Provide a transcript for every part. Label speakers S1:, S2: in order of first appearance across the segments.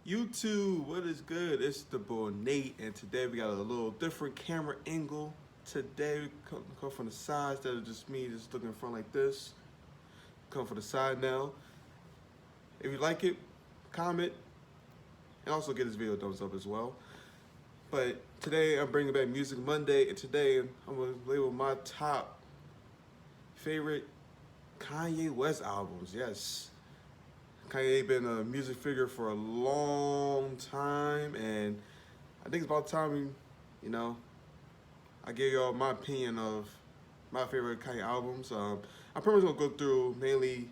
S1: YouTube, what is good? It's the boy Nate, and today we got a little different camera angle. Today we come from the side instead of just me just looking in front like this. Come from the side now. If you like it, comment, and also get this video a thumbs up as well. But today I'm bringing back Music Monday, and today I'm gonna label my top favorite Kanye West albums. Yes. Kanye been a music figure for a long time, and I think it's about time, I gave y'all my opinion of my favorite Kanye albums. I'm pretty much gonna go through mainly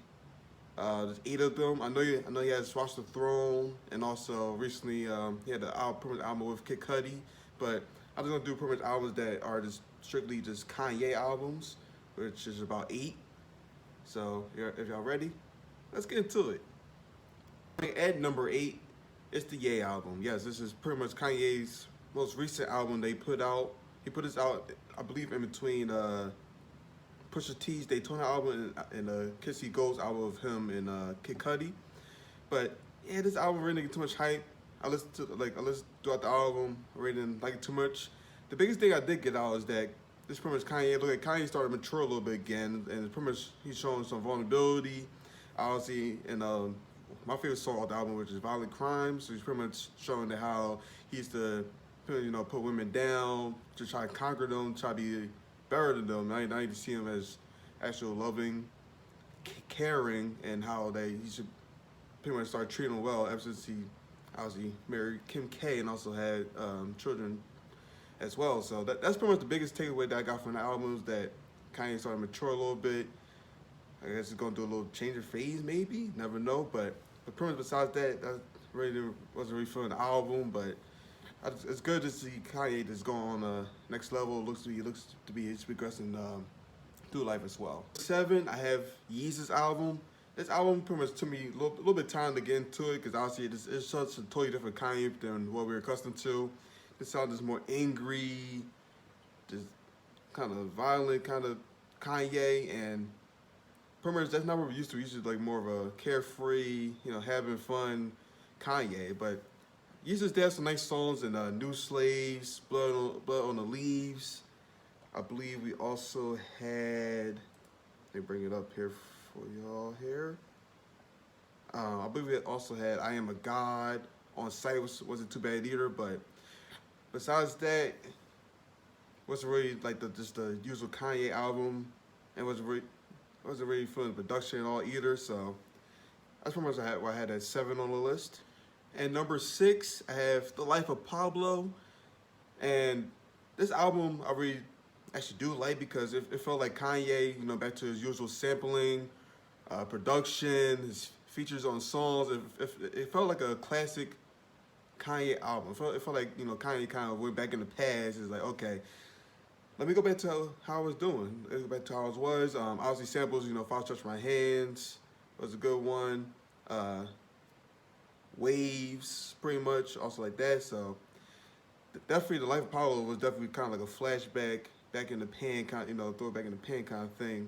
S1: just 8 of them. I know he has Watch the Throne, and also recently he had the pretty much album with Kid Cudi. But I'm just gonna do pretty much albums that are just strictly just Kanye albums, which is about 8. So if y'all ready, let's get into it. At number 8, it's the Ye album. Yes, this is pretty much Kanye's most recent album they put out. He put this out, I believe, in between Pusha T's Daytona album and Kiss He Goes album of him and Kid Cudi. But yeah, this album really didn't get too much hype. I listened throughout the album. I really didn't like it too much. The biggest thing I did get out is that this pretty much Kanye. Look at Kanye started to mature a little bit again, and pretty much he's showing some vulnerability, obviously, and my favorite song on the album, which is Violent Crimes. So he's pretty much showing that how he used to, put women down, to try to conquer them, try to be better than them. Now you see him as actual loving, caring, and how he should pretty much start treating them well ever since he obviously married Kim K and also had children as well. So that's pretty much the biggest takeaway that I got from the album is that Kanye started to mature a little bit. I guess he's gonna do a little change of phase, maybe. Never know. But pretty much besides that, wasn't really feeling the album. But it's good to see Kanye just going on the next level. Looks to be he's progressing through life as well. 7, I have Yeezus album. This album pretty much took me a little bit of time to get into it because obviously it's such a totally different Kanye than what we were accustomed to. This sound is more angry, just kind of violent, kind of Kanye, and pretty much that's not what we're used to. We're used to like more of a carefree, having fun Kanye. But Yeezus did have some nice songs in New Slaves, Blood on the Leaves. I believe we also had, let me bring it up here for y'all here. I believe we also had I Am a God on site, which wasn't too bad either. But besides that, wasn't really like just the usual Kanye album, and wasn't really feeling the production at all either. So that's pretty much why I had that 7 on the list. And number 6, I have The Life of Pablo, and this album I really actually do like because it felt like Kanye, back to his usual sampling, production, his features on songs. It felt like a classic Kanye album. It felt like Kanye kind of went back in the past. It's like, okay, let me go back to how I was doing. Let me go back to how I was. Obviously samples, If I Touch My Hands was a good one. Waves, pretty much, also like that. So definitely The Life of Pablo was definitely kind of like a flashback, back in the pan, kind of, throw it back in the pan kind of thing.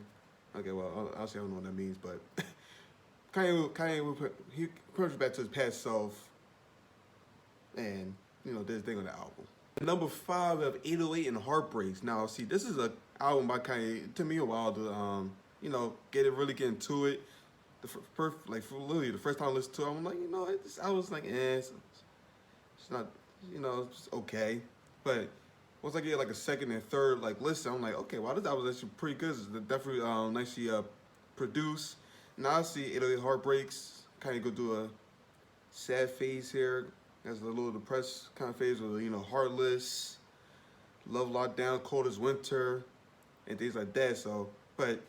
S1: Okay, well, obviously I don't know what that means, but Kanye he pretty much back to his past self, and did his thing on the album. Number 5, we have 808 and Heartbreaks. Now, see, this is an album by Kanye. It took me a while to, really get into it. Literally the first time I listened to it, I'm like, I was like, it's not, it's okay. But once I get like a second and third listen, I'm like, okay, wow, this album is actually pretty good. It's definitely nicely produced. Now I see 808 Heartbreaks. Kind of go through a sad phase here. There's a little depressed kind of phase with, Heartless, Love Lockdown, Cold as Winter, and things like that. So, but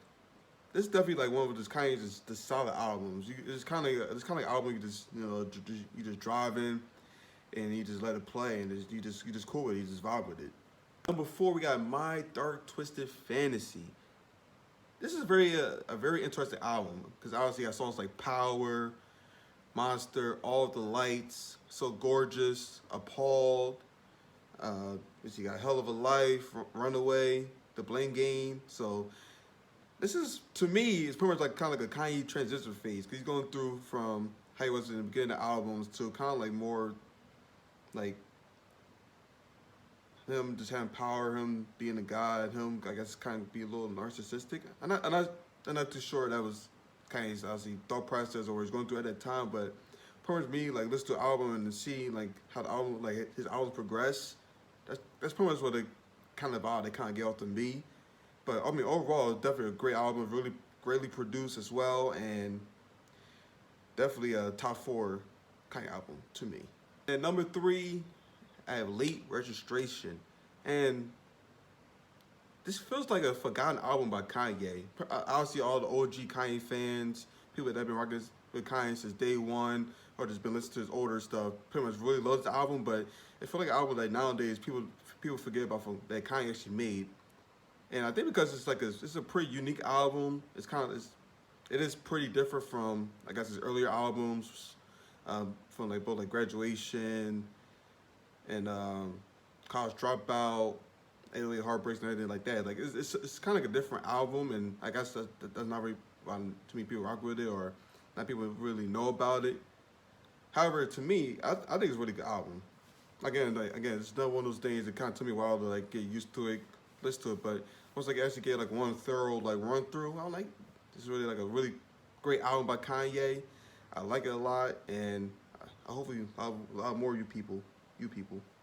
S1: this is definitely like one of just kind of just the solid albums. It's kind of like album you just you just drive in and you just let it play and you just cool with it. You just vibe with it. Number 4, we got My Dark Twisted Fantasy. This is a very interesting album because obviously you got songs like Power, Monster, All of the Lights, So Gorgeous, Appalled. You got Hell of a Life, Runaway, The Blame Game. So this is, to me, it's pretty much like kind of like a Kanye transition phase because he's going through from how he was in the beginning of the albums to kind of like more like him just having power, him being a god, him I guess kind of be a little narcissistic. I'm not too sure that was Kanye's obviously thought process or what he was going through at that time, but pretty much me like listen to the album and see like how the album like his albums progress. That's pretty much what it kind of vibe they kind of get off to me. But I mean overall, it's definitely a great album, really greatly produced as well, and definitely a top 4 Kanye album to me. And number 3, I have Late Registration, and this feels like a forgotten album by Kanye. Obviously, all the OG Kanye fans, people that have been rocking with Kanye since day one, or just been listening to his older stuff, pretty much really loves the album. But it feels like an album that nowadays people forget about that Kanye actually made. And I think because it's a pretty unique album. It is pretty different from I guess his earlier albums, from like both like Graduation and College Dropout, 808 Heartbreaks and everything like that. Like it's kind of like a different album, and I guess that's not really too many people rock with it, or not people really know about it. However, to me, I think it's a really good album. Again, it's not one of those things that kind of took me a while to like get used to it, listen to it. But once I actually get like one thorough like run through, I'm like, this is really like a really great album by Kanye. I like it a lot, and hopefully a lot more you people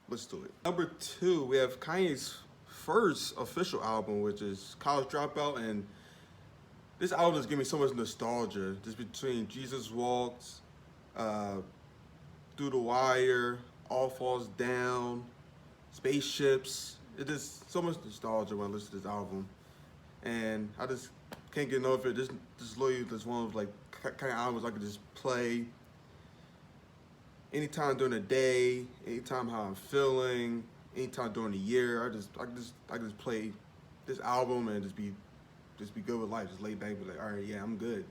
S1: listen to it. Number 2, we have Kanye's first official album, which is College Dropout, and this album is giving me so much nostalgia. Just between Jesus Walks, Through the Wire, All Falls Down, Spaceships. It is so much nostalgia when I listen to this album, and I just can't get enough of it. This literally is one of like kind of albums I could just play anytime during the day, anytime how I'm feeling, anytime during the year. I can just play this album and just be good with life. Just lay back and be like, all right, yeah, I'm good.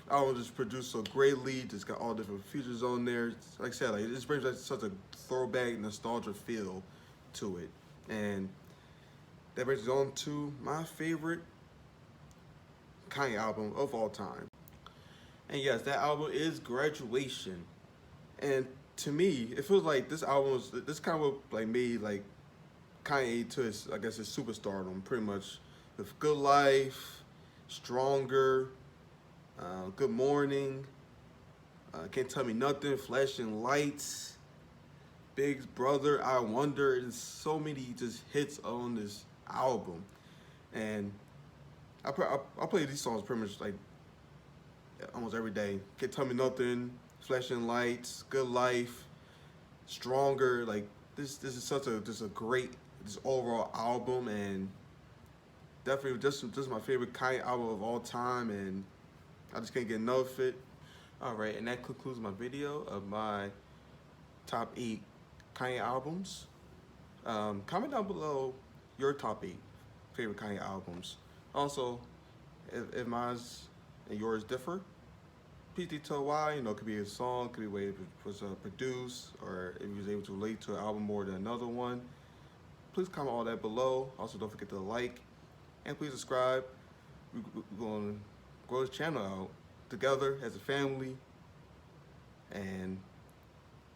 S1: The album just produced so greatly. Just got all different features on there. Like I said, like it just brings like such a throwback nostalgia feel to it, and that brings us on to my favorite Kanye album of all time. And yes, that album is Graduation. And to me, it feels like this kind of what like made like Kanye to his I guess his superstardom pretty much, with Good Life, Stronger, Good Morning, Can't Tell Me Nothing, Flashing Lights, Big Brother, I Wonder. There's so many just hits on this album, and I play these songs pretty much like almost every day. Can't Tell Me Nothing, Flashing Lights, Good Life, Stronger. Like this is such a great overall album, and definitely just my favorite Kanye album of all time, and I just can't get enough of it. Alright, and that concludes my video of my top 8 Kanye albums. Comment down below your top 8 favorite Kanye albums. Also, if mine and yours differ, please detail why. You know, it could be a song, it could be the way it was produced, or if you was able to relate to an album more than another one. Please comment all that below. Also, don't forget to like, and please subscribe. We're going to grow this channel out together as a family, and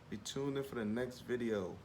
S1: be tuned in for the next video.